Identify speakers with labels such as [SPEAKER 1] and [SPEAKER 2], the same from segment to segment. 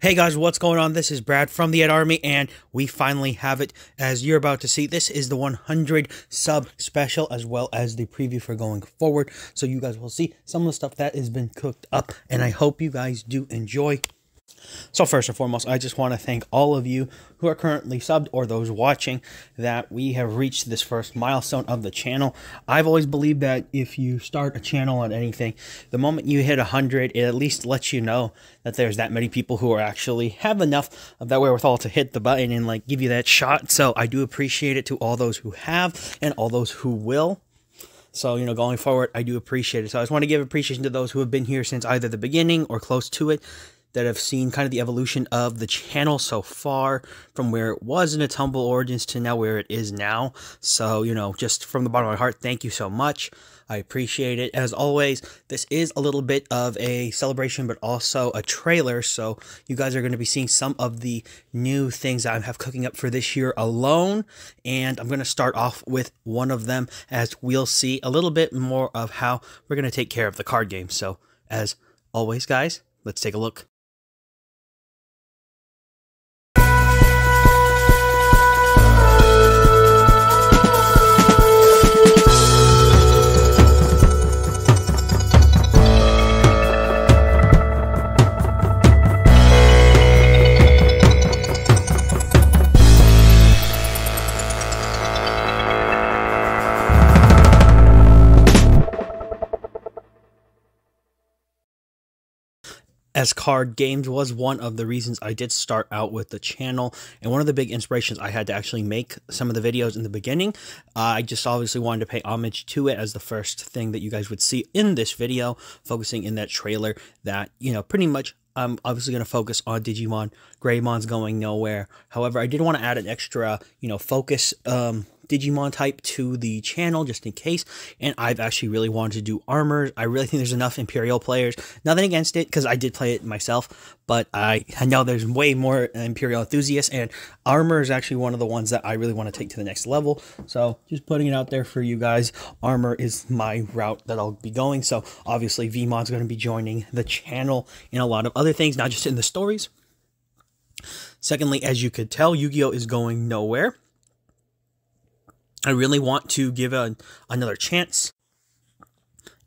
[SPEAKER 1] Hey guys, what's going on? This is Brad from the Ed Army, and we finally have it. As you're about to see, this is the 100 sub special, as well as the preview for going forward. So you guys will see some of the stuff that has been cooked up, and I hope you guys do enjoy. So first and foremost, I just want to thank all of you who are currently subbed or those watching that we have reached this first milestone of the channel. I've always believed that if you start a channel on anything, the moment you hit 100, it at least lets you know that there's that many people who are actually have enough of that wherewithal to hit the button and like give you that shot. So I do appreciate it to all those who have and all those who will. So, you know, going forward, I do appreciate it. So I just want to give appreciation to those who have been here since either the beginning or close to it, that have seen kind of the evolution of the channel so far, from where it was in its humble origins to now where it is now. So, you know, just from the bottom of my heart, thank you so much. I appreciate it. As always, this is a little bit of a celebration, but also a trailer. So you guys are going to be seeing some of the new things that I have cooking up for this year alone. And I'm going to start off with one of them, as we'll see a little bit more of how we're going to take care of the card game. So as always, guys, let's take a look. As card games was one of the reasons I did start out with the channel, and one of the big inspirations I had to actually make some of the videos in the beginning. I just obviously wanted to pay homage to it as the first thing that you guys would see in this video, focusing in that trailer that, you know, pretty much I'm obviously going to focus on Digimon. Greymon's going nowhere. However, I did want to add an extra, you know, focus Digimon type to the channel just in case, and I've actually really wanted to do armors. I really think there's enough Imperial players. Nothing against it, because I did play it myself, but I know there's way more Imperial enthusiasts, and armor is actually one of the ones that I really want to take to the next level. So just putting it out there for you guys, armor is my route that I'll be going. So obviously Veemon's going to be joining the channel in a lot of other things, not just in the stories. Secondly, as you could tell, Yu-Gi-Oh is going nowhere. I really want to give another chance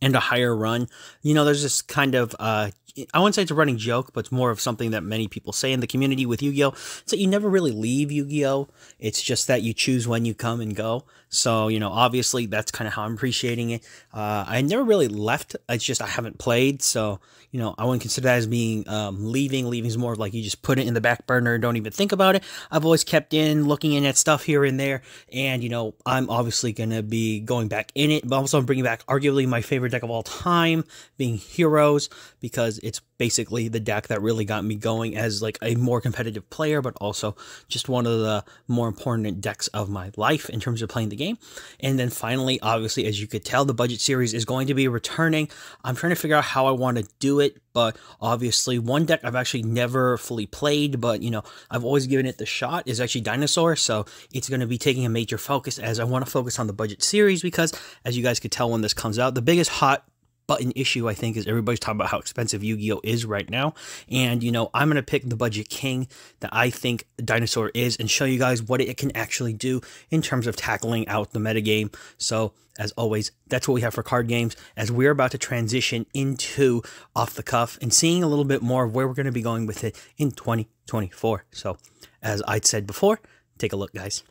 [SPEAKER 1] and a higher run. You know, there's this kind of, I wouldn't say it's a running joke, but it's more of something that many people say in the community with Yu-Gi-Oh! It's that you never really leave Yu-Gi-Oh! It's just that you choose when you come and go. So, you know, obviously that's kind of how I'm appreciating it. I never really left. It's just I haven't played. So, you know, I wouldn't consider that as being leaving. Leaving is more of like you just put it in the back burner and don't even think about it. I've always kept looking in at stuff here and there. And, you know, I'm obviously going to be going back in it. But also I'm bringing back arguably my favorite deck of all time, being Heroes, because it's basically the deck that really got me going as like a more competitive player, but also just one of the more important decks of my life in terms of playing the game. And then finally, obviously, as you could tell, the budget series is going to be returning. I'm trying to figure out how I want to do it, but obviously one deck I've actually never fully played, but, you know, I've always given it the shot, is actually Dinosaur. So it's going to be taking a major focus, as I want to focus on the budget series, because as you guys could tell when this comes out, the biggest hot button issue, I think, is everybody's talking about how expensive Yu-Gi-Oh! Is right now. And, you know, I'm going to pick the budget king that I think Dinosaur is and show you guys what it can actually do in terms of tackling out the metagame. So, as always, that's what we have for card games, as we're about to transition into Off the Cuff and seeing a little bit more of where we're going to be going with it in 2024. So, as I'd said before, take a look, guys.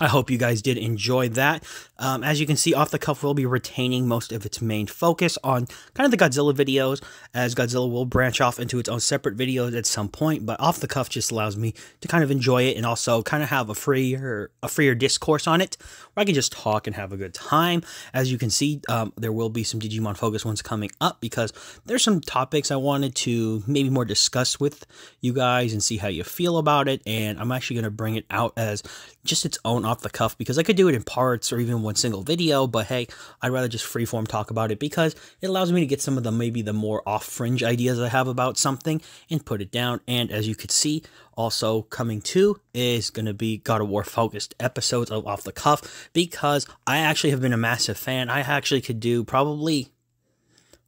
[SPEAKER 1] I hope you guys did enjoy that. As you can see, Off the Cuff will be retaining most of its main focus on kind of the Godzilla videos, as Godzilla will branch off into its own separate videos at some point, but Off the Cuff just allows me to kind of enjoy it and also kind of have a freer discourse on it, where I can just talk and have a good time. As you can see, there will be some Digimon focus ones coming up, because there's some topics I wanted to maybe more discuss with you guys and see how you feel about it, and I'm actually going to bring it out as just its own Off the Cuff, because I could do it in parts or even one single video, but hey, I'd rather just freeform talk about it, because it allows me to get some of the maybe the more off fringe ideas I have about something and put it down. And as you could see, also coming to is going to be God of War focused episodes of Off the Cuff, because I actually have been a massive fan. I actually could do probably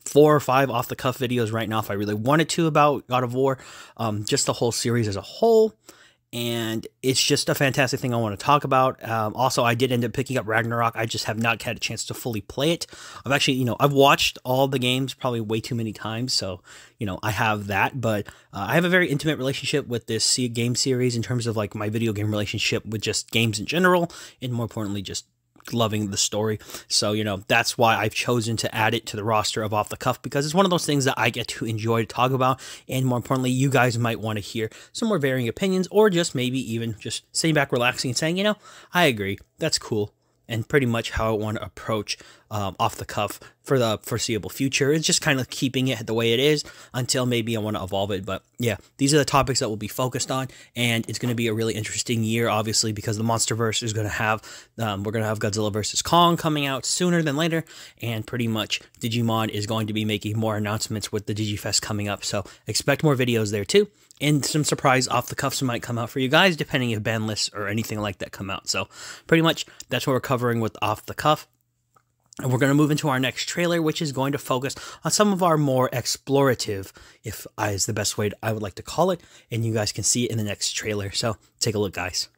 [SPEAKER 1] 4 or 5 Off the Cuff videos right now if I really wanted to about God of War, just the whole series as a whole. And it's just a fantastic thing I want to talk about. Also, I did end up picking up Ragnarok. I just have not had a chance to fully play it. I've actually, I've watched all the games probably way too many times, so, I have that. But I have a very intimate relationship with this game series in terms of, like, my video game relationship with just games in general, and more importantly, just loving the story. So, that's why I've chosen to add it to the roster of Off the Cuff, because it's one of those things that I get to enjoy to talk about, and more importantly, you guys might want to hear some more varying opinions, or just maybe even just sitting back, relaxing, and saying, I agree, that's cool. And pretty much how I want to approach Off the Cuff for the foreseeable future. It's just kind of keeping it the way it is until maybe I want to evolve it. But yeah, these are the topics that we'll be focused on, and it's going to be a really interesting year, obviously, because the MonsterVerse is going to have, we're going to have Godzilla vs. Kong coming out sooner than later, and pretty much Digimon is going to be making more announcements with the DigiFest coming up, so expect more videos there too. And some surprise Off the Cuffs might come out for you guys, depending if ban lists or anything like that come out. So pretty much that's what we're covering with Off the Cuff. And we're going to move into our next trailer, which is going to focus on some of our more explorative, if is the best way I would like to call it. And you guys can see it in the next trailer. So take a look, guys.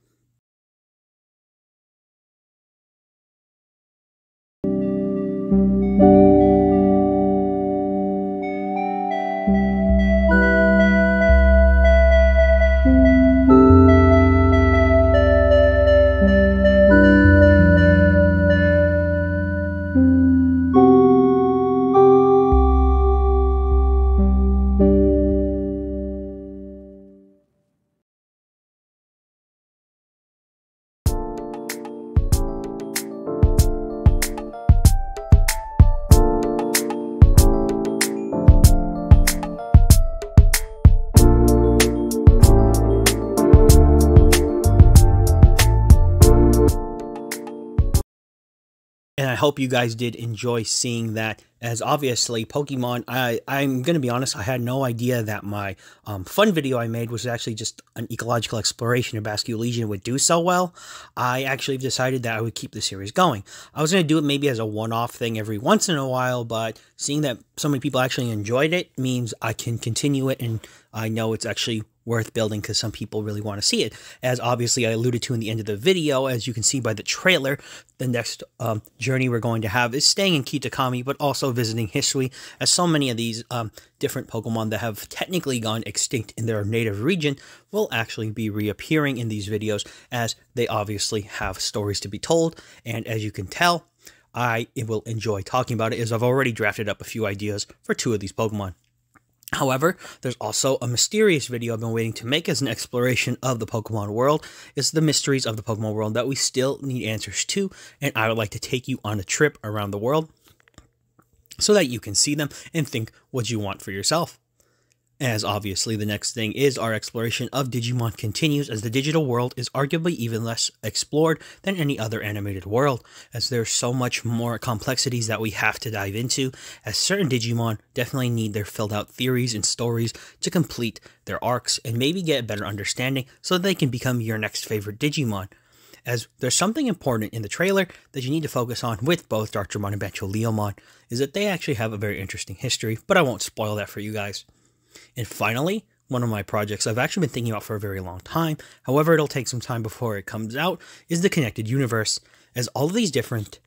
[SPEAKER 1] And I hope you guys did enjoy seeing that, as obviously Pokemon, I'm going to be honest, I had no idea that my fun video I made was actually just an ecological exploration of Bascule Legion would do so well. I actually decided that I would keep the series going. I was going to do it maybe as a one-off thing every once in a while, but seeing that so many people actually enjoyed it means I can continue it, and I know it's actually worth building because some people really want to see it. As obviously I alluded to in the end of the video, as you can see by the trailer, the next journey we're going to have is staying in Kitakami, but also visiting Hisui, as so many of these different Pokemon that have technically gone extinct in their native region will actually be reappearing in these videos, as they obviously have stories to be told. And as you can tell, I will enjoy talking about it, as I've already drafted up a few ideas for 2 of these Pokemon. However, there's also a mysterious video I've been waiting to make as an exploration of the Pokemon world. It's the mysteries of the Pokemon world that we still need answers to, and I would like to take you on a trip around the world so that you can see them and think what you want for yourself. As obviously the next thing is our exploration of Digimon continues, as the digital world is arguably even less explored than any other animated world, as there's so much more complexities that we have to dive into, as certain Digimon definitely need their filled out theories and stories to complete their arcs and maybe get a better understanding so they can become your next favorite Digimon. As there's something important in the trailer that you need to focus on with both Darkdramon and Bancho-Leomon, is that they actually have a very interesting history, but I won't spoil that for you guys. And finally, one of my projects I've actually been thinking about for a very long time, however it'll take some time before it comes out, is the Connected Universe, as all of these different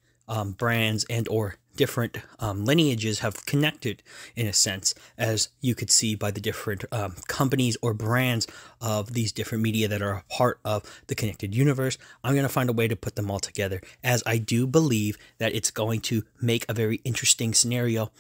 [SPEAKER 1] brands and or different lineages have connected in a sense, as you could see by the different companies or brands of these different media that are a part of the connected universe. I'm going to find a way to put them all together, as I do believe that it's going to make a very interesting scenario.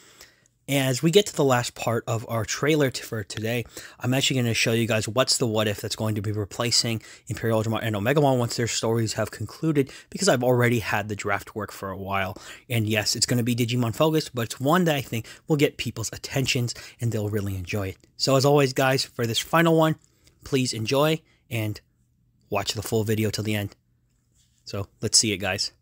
[SPEAKER 1] As we get to the last part of our trailer for today, I'm actually going to show you guys what's the what if that's going to be replacing Imperial Ultramar and Omegamon once their stories have concluded, because I've already had the draft work for a while. And yes, it's going to be Digimon focused, but it's one that I think will get people's attentions and they'll really enjoy it. So as always, guys, for this final one, please enjoy and watch the full video till the end. So let's see it, guys.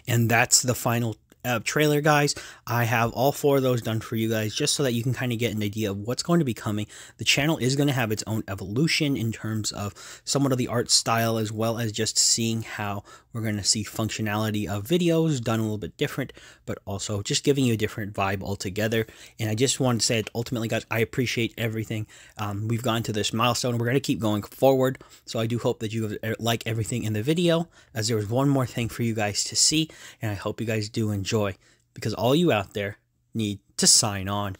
[SPEAKER 1] And that's the final trailer, guys. I have all 4 of those done for you guys, just so that you can kind of get an idea of what's going to be coming. The channel is going to have its own evolution in terms of somewhat of the art style, as well as just seeing how we're going to see functionality of videos done a little bit different, but also just giving you a different vibe altogether. And I just wanted to say that ultimately, guys, I appreciate everything. We've gone to this milestone, and we're going to keep going forward. So I do hope that you like everything in the video, as there was one more thing for you guys to see, and I hope you guys do enjoy, because all you out there need to sign on.